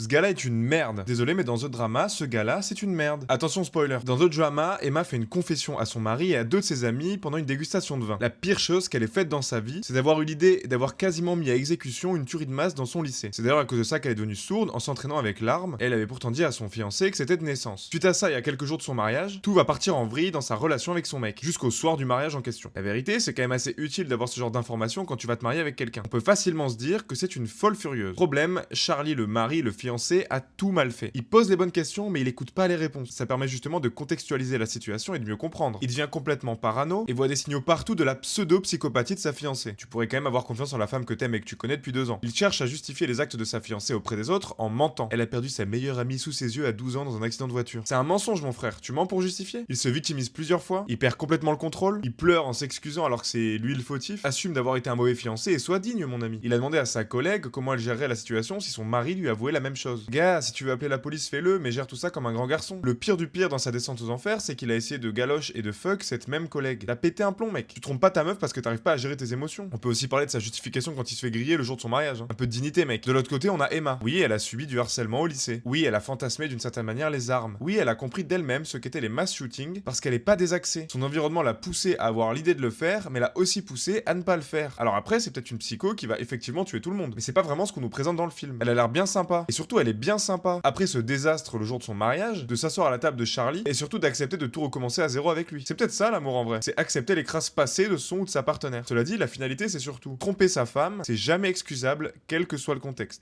Ce gars-là est une merde. Désolé, mais dans The Drama, ce gars-là, c'est une merde. Attention spoiler. Dans The Drama, Emma fait une confession à son mari et à deux de ses amis pendant une dégustation de vin. La pire chose qu'elle ait faite dans sa vie, c'est d'avoir eu l'idée d'avoir quasiment mis à exécution une tuerie de masse dans son lycée. C'est d'ailleurs à cause de ça qu'elle est devenue sourde en s'entraînant avec l'arme, et elle avait pourtant dit à son fiancé que c'était de naissance. Suite à ça, il y a quelques jours de son mariage, tout va partir en vrille dans sa relation avec son mec, jusqu'au soir du mariage en question. La vérité, c'est quand même assez utile d'avoir ce genre d'informations quand tu vas te marier avec quelqu'un. On peut facilement se dire que c'est une folle furieuse. Problème, Charlie, le mari, le fiancé, a tout mal fait. Il pose les bonnes questions, mais il écoute pas les réponses. Ça permet justement de contextualiser la situation et de mieux comprendre. Il devient complètement parano et voit des signaux partout de la pseudo-psychopathie de sa fiancée. Tu pourrais quand même avoir confiance en la femme que t'aimes et que tu connais depuis 2 ans. Il cherche à justifier les actes de sa fiancée auprès des autres en mentant. Elle a perdu sa meilleure amie sous ses yeux à 12 ans dans un accident de voiture. C'est un mensonge, mon frère. Tu mens pour justifier? Il se victimise plusieurs fois, il perd complètement le contrôle, il pleure en s'excusant alors que c'est lui le fautif, assume d'avoir été un mauvais fiancé et soit digne, mon ami. Il a demandé à sa collègue comment elle gérerait la situation si son mari lui avouait la même chose. Gars, si tu veux appeler la police, fais-le, mais gère tout ça comme un grand garçon. Le pire du pire dans sa descente aux enfers, c'est qu'il a essayé de galoche et de fuck cette même collègue. T'as pété un plomb, mec. Tu trompes pas ta meuf parce que t'arrives pas à gérer tes émotions. On peut aussi parler de sa justification quand il se fait griller le jour de son mariage. Un peu de dignité, mec. De l'autre côté, on a Emma. Oui, elle a subi du harcèlement au lycée. Oui, elle a fantasmé d'une certaine manière les armes. Oui, elle a compris d'elle-même ce qu'étaient les mass shootings parce qu'elle est pas désaxée. Son environnement l'a poussée à avoir l'idée de le faire, mais l'a aussi poussée à ne pas le faire. Alors après, c'est peut-être une psycho qui va effectivement tuer tout le monde. Mais c'est pas vraiment ce qu'on nous présente dans le film. Elle a l'air bien sympa. Et surtout, elle est bien sympa. Après ce désastre le jour de son mariage, de s'asseoir à la table de Charlie et surtout d'accepter de tout recommencer à zéro avec lui. C'est peut-être ça l'amour en vrai. C'est accepter les crasses passées de son ou de sa partenaire. Cela dit, la finalité, c'est surtout tromper sa femme, c'est jamais excusable, quel que soit le contexte.